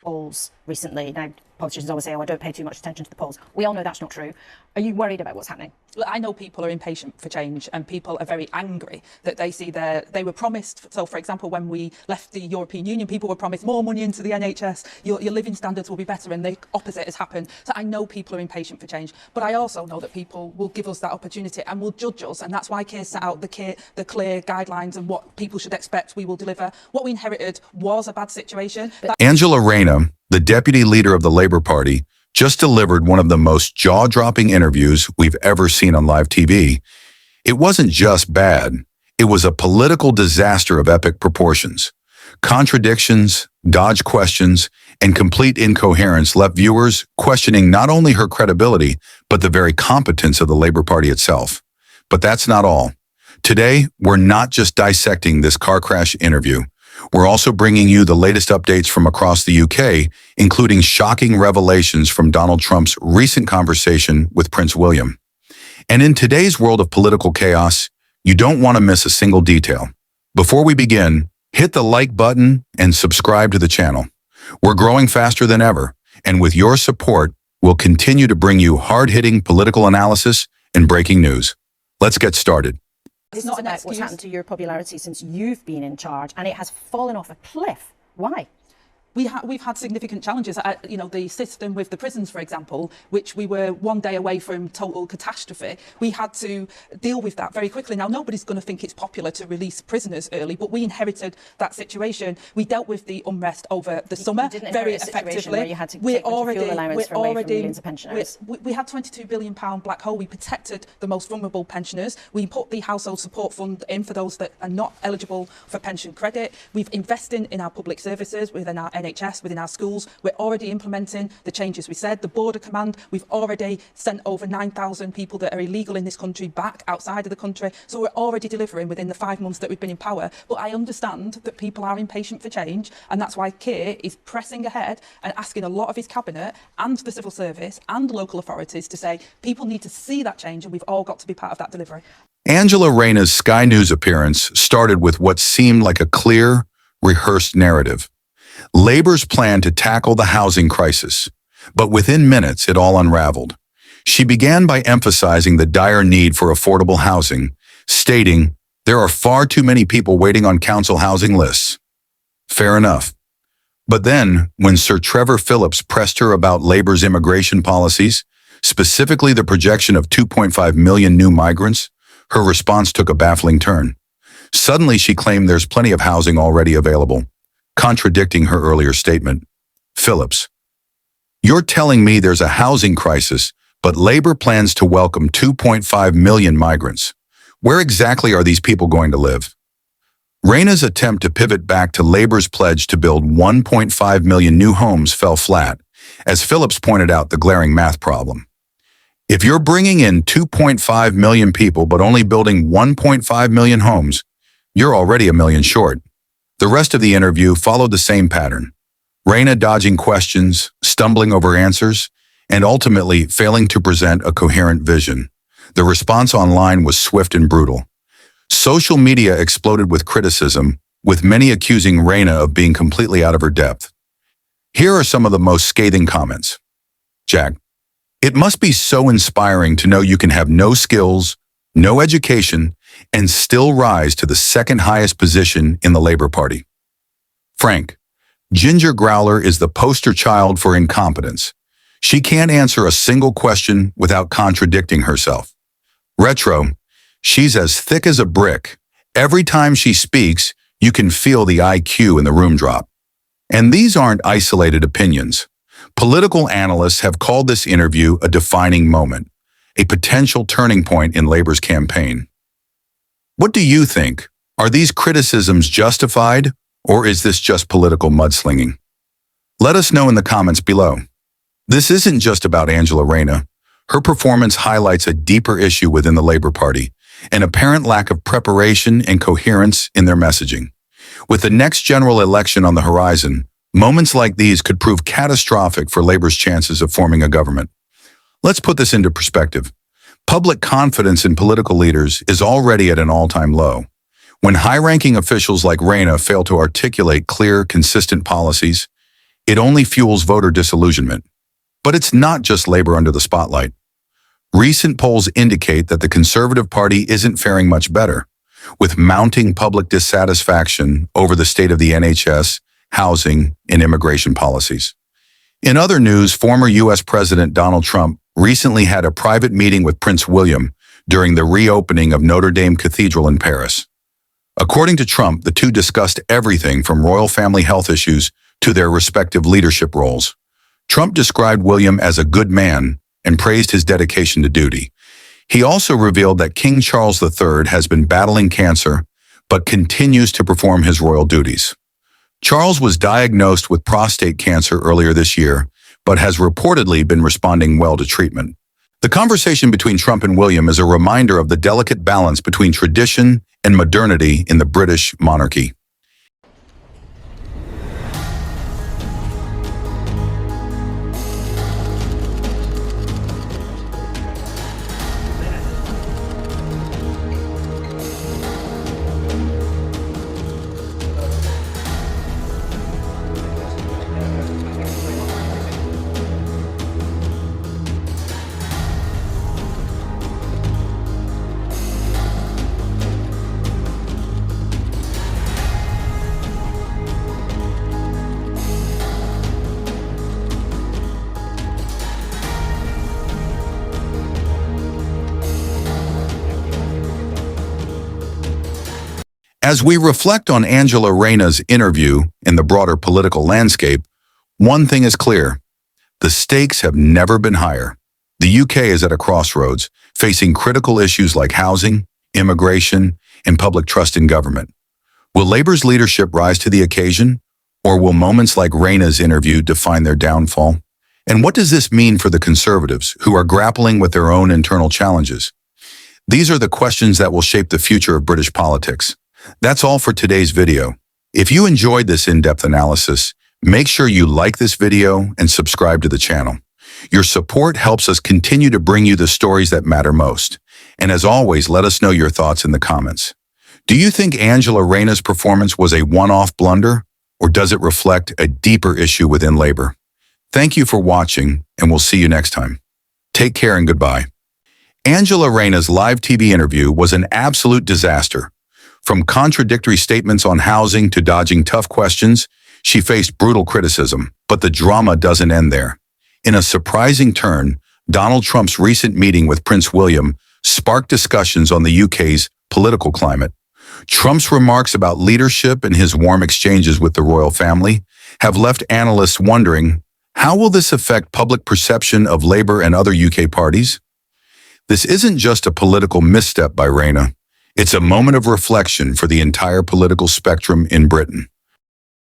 polls recently. Now, politicians always say, oh, I don't pay too much attention to the polls. We all know that's not true. Are you worried about what's happening? Look, I know people are impatient for change, and people are very angry that they see they were promised. So, for example, when we left the European Union, people were promised more money into the NHS, your living standards will be better, and the opposite has happened. So I know people are impatient for change, but I also know that people will give us that opportunity and will judge us, and that's why Keir set out the clear guidelines and what people should expect we will deliver. What we inherited was a bad situation. Angela Raina, the deputy leader of the Labour Party, just delivered one of the most jaw-dropping interviews we've ever seen on live TV. It wasn't just bad, it was a political disaster of epic proportions. Contradictions, dodged questions, and complete incoherence left viewers questioning not only her credibility, but the very competence of the Labour Party itself. But that's not all. Today, we're not just dissecting this car crash interview. We're also bringing you the latest updates from across the UK, including shocking revelations from Donald Trump's recent conversation with Prince William. And in today's world of political chaos, you don't want to miss a single detail. Before we begin, hit the like button and subscribe to the channel. We're growing faster than ever, and with your support, we'll continue to bring you hard-hitting political analysis and breaking news. Let's get started. It's not about what's happened to your popularity since you've been in charge, and it has fallen off a cliff. Why? We've had significant challenges. The system with the prisons, for example, which we were one day away from total catastrophe, we had to deal with that very quickly. Now, nobody's going to think it's popular to release prisoners early, but we inherited that situation. We dealt with the unrest over the summer very effectively. Where you had to take the fuel allowance from millions of pensioners. We had £22 billion black hole. We protected the most vulnerable pensioners. We put the household support fund in for those that are not eligible for pension credit. We've invested in our public services within our NHS, within our schools. We're already implementing the changes we said. The border command, we've already sent over 9,000 people that are illegal in this country back outside of the country. So we're already delivering within the 5 months that we've been in power. But I understand that people are impatient for change, and that's why Keir is pressing ahead and asking a lot of his cabinet and the civil service and local authorities to say people need to see that change, and we've all got to be part of that delivery. Angela Raina's Sky News appearance started with what seemed like a clear, rehearsed narrative. Labour's plan to tackle the housing crisis, but within minutes it all unraveled. She began by emphasizing the dire need for affordable housing, stating, "There are far too many people waiting on council housing lists." Fair enough. But then, when Sir Trevor Phillips pressed her about Labour's immigration policies, specifically the projection of 2.5 million new migrants, her response took a baffling turn. Suddenly she claimed there's plenty of housing already available, contradicting her earlier statement. Phillips, you're telling me there's a housing crisis, but Labour plans to welcome 2.5 million migrants. Where exactly are these people going to live? Raina's attempt to pivot back to Labour's pledge to build 1.5 million new homes fell flat, as Phillips pointed out the glaring math problem. If you're bringing in 2.5 million people but only building 1.5 million homes, you're already a million short. The rest of the interview followed the same pattern. Raina dodging questions, stumbling over answers, and ultimately failing to present a coherent vision. The response online was swift and brutal. Social media exploded with criticism, with many accusing Raina of being completely out of her depth. Here are some of the most scathing comments. Jack, it must be so inspiring to know you can have no skills, no education, and still rise to the second highest position in the Labour Party. Frank, Ginger Growler is the poster child for incompetence. She can't answer a single question without contradicting herself. Retro, she's as thick as a brick. Every time she speaks, you can feel the IQ in the room drop. And these aren't isolated opinions. Political analysts have called this interview a defining moment, a potential turning point in Labour's campaign. What do you think? Are these criticisms justified, or is this just political mudslinging? Let us know in the comments below. This isn't just about Angela Raina. Her performance highlights a deeper issue within the Labour Party, an apparent lack of preparation and coherence in their messaging. With the next general election on the horizon, moments like these could prove catastrophic for Labour's chances of forming a government. Let's put this into perspective. Public confidence in political leaders is already at an all-time low. When high-ranking officials like Raina fail to articulate clear, consistent policies, it only fuels voter disillusionment. But it's not just Labour under the spotlight. Recent polls indicate that the Conservative Party isn't faring much better, with mounting public dissatisfaction over the state of the NHS, housing, and immigration policies. In other news, former U.S. President Donald Trump recently had a private meeting with Prince William during the reopening of Notre Dame Cathedral in Paris. According to Trump, the two discussed everything from royal family health issues to their respective leadership roles. Trump described William as a good man and praised his dedication to duty. He also revealed that King Charles III has been battling cancer but continues to perform his royal duties. Charles was diagnosed with prostate cancer earlier this year, but has reportedly been responding well to treatment. The conversation between Trump and William is a reminder of the delicate balance between tradition and modernity in the British monarchy. As we reflect on Angela Raina's interview in the broader political landscape, one thing is clear. The stakes have never been higher. The UK is at a crossroads, facing critical issues like housing, immigration, and public trust in government. Will Labour's leadership rise to the occasion, or will moments like Raina's interview define their downfall? And what does this mean for the Conservatives, who are grappling with their own internal challenges? These are the questions that will shape the future of British politics. That's all for today's video. If you enjoyed this in-depth analysis, make sure you like this video and subscribe to the channel. Your support helps us continue to bring you the stories that matter most. And as always, let us know your thoughts in the comments. Do you think Angela Raina's performance was a one-off blunder, or does it reflect a deeper issue within Labour? Thank you for watching, and we'll see you next time. Take care and goodbye. Angela Raina's live TV interview was an absolute disaster. From contradictory statements on housing to dodging tough questions, she faced brutal criticism, but the drama doesn't end there. In a surprising turn, Donald Trump's recent meeting with Prince William sparked discussions on the UK's political climate. Trump's remarks about leadership and his warm exchanges with the royal family have left analysts wondering, how will this affect public perception of Labour and other UK parties? This isn't just a political misstep by Raina. It's a moment of reflection for the entire political spectrum in Britain.